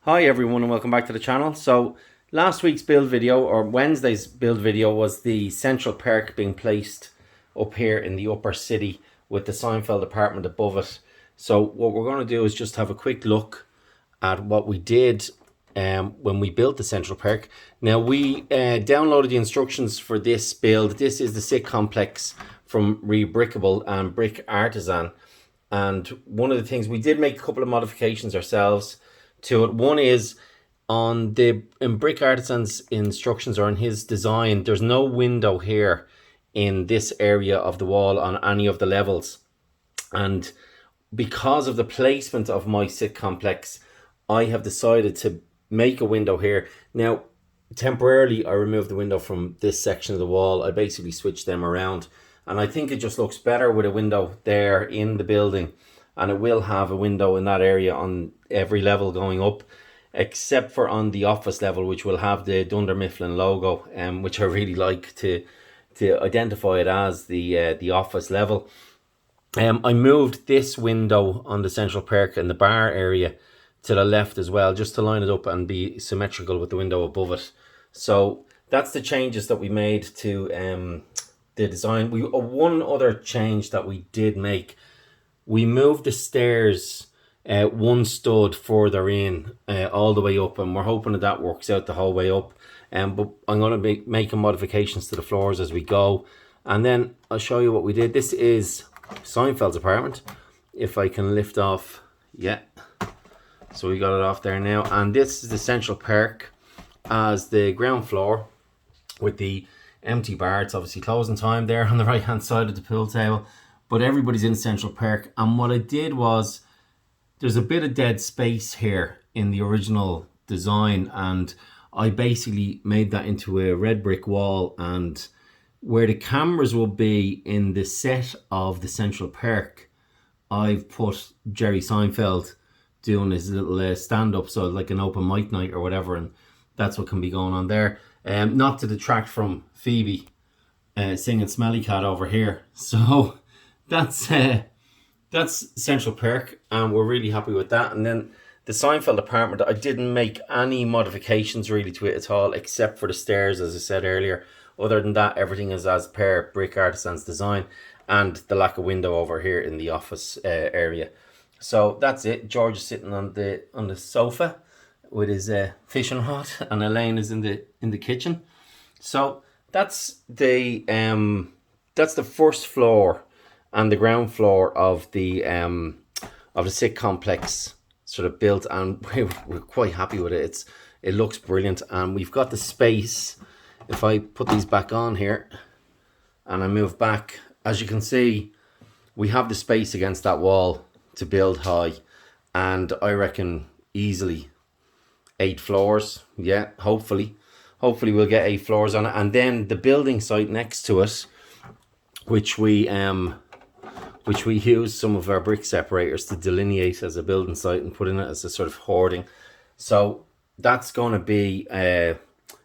Hi everyone and welcome back to the channel. So last week's build video, or Wednesday's build video, was the Central Perk being placed up here in the upper city with the Seinfeld apartment above it. So what we're going to do is just have a quick look at what we did when we built the Central Perk. Now we downloaded the instructions for this build. This is the Sitcomplex from Rebrickable and Brick Artisan. And one of the things, we did make a couple of modifications ourselves to it. One is in Brick Artisan's instructions, or in his design, there's no window here in this area of the wall on any of the levels. And because of the placement of my Sitcomplex, I have decided to make a window here. Now, temporarily, I removed the window from this section of the wall. I basically switched them around. And I think it just looks better with a window there in the building. And it will have a window in that area on every level going up, except for on the office level, which will have the Dunder Mifflin logo, which I really like to identify it as the office level. I moved this window on the Central Perk in the bar area to the left as well, just to line it up and be symmetrical with the window above it. So that's the changes that we made to the design. One other change that we did make, we moved the stairs one stud further in, all the way up, and we're hoping that works out the whole way up. But I'm going to be making modifications to the floors as we go, and then I'll show you what we did. This is Seinfeld's apartment. If I can lift off, yeah. So we got it off there now, and this is the Central Perk as the ground floor with the empty bar. It's obviously closing time there on the right hand side of the pool table, but everybody's in Central Perk. And what I did was, there's a bit of dead space here in the original design, and I basically made that into a red brick wall, and where the cameras will be in the set of the Central Perk, I've put Jerry Seinfeld doing his little stand-up, so like an open mic night or whatever, and that's what can be going on there. Not to detract from Phoebe singing Smelly Cat over here. So that's Central Perk, and we're really happy with that. And then the Seinfeld apartment, I didn't make any modifications really to it at all, except for the stairs, as I said earlier. Other than that, everything is as per Brick Artisan's design, and the lack of window over here in the office area. So that's it. George is sitting on the sofa with his fishing rod, and Elaine is in the kitchen. So that's the first floor and the ground floor of the Sitcomplex sort of built, and we're quite happy with it. It looks brilliant, and we've got the space. If I put these back on here and I move back, as you can see, we have the space against that wall to build high, and I reckon easily 8 floors. Yeah, hopefully we'll get 8 floors on it. And then the building site next to it, which we use some of our brick separators to delineate as a building site and put in it as a sort of hoarding. So that's going to be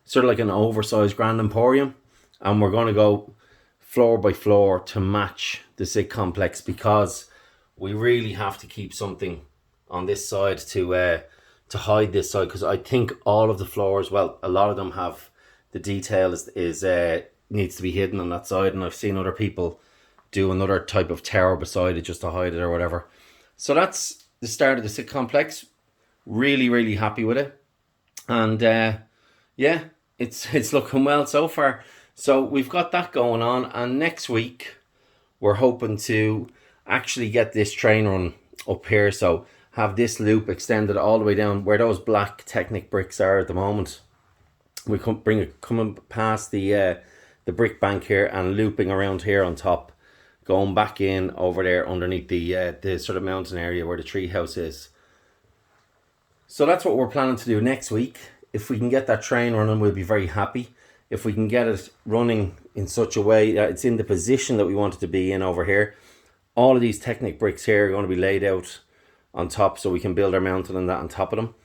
sort of like an oversized Grand Emporium, and we're going to go floor by floor to match the Sitcomplex, because we really have to keep something on this side to hide this side, because I think all of the floors, well, a lot of them have the detail is needs to be hidden on that side, and I've seen other people do another type of tower beside it just to hide it or whatever. So that's the start of the Sitcomplex. Really happy with it, and yeah, it's looking well so far. So we've got that going on, and next week we're hoping to actually get this train run up here, so have this loop extended all the way down where those black Technic bricks are at the moment. We can bring it coming past the brick bank here and looping around here on top, going back in over there underneath the sort of mountain area where the tree house is. So that's what we're planning to do next week. If we can get that train running, we'll be very happy. If we can get it running in such a way that it's in the position that we want it to be in over here, all of these Technic bricks here are going to be laid out on top, so we can build our mountain and that on top of them.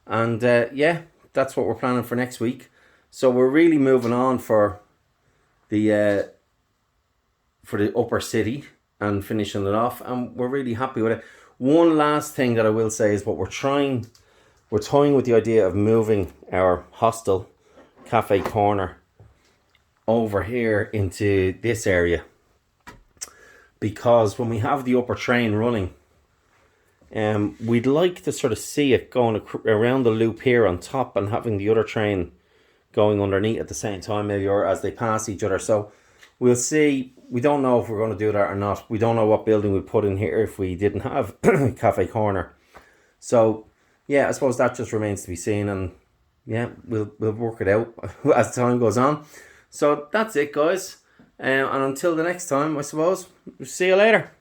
And yeah, that's what we're planning for next week. So we're really moving on for the upper city and finishing it off, and we're really happy with it. One last thing that I will say is what we're trying we're toying with the idea of moving our hostel cafe corner over here into this area, because when we have the upper train running, we'd like to sort of see it going around the loop here on top and having the other train going underneath at the same time, maybe, or as they pass each other. So we'll see. We don't know if we're going to do that or not. We don't know what building we'd put in here if we didn't have cafe corner. So yeah, I suppose that just remains to be seen, and yeah, we'll work it out as time goes on. So that's it, guys. And until the next time, I suppose, see you later.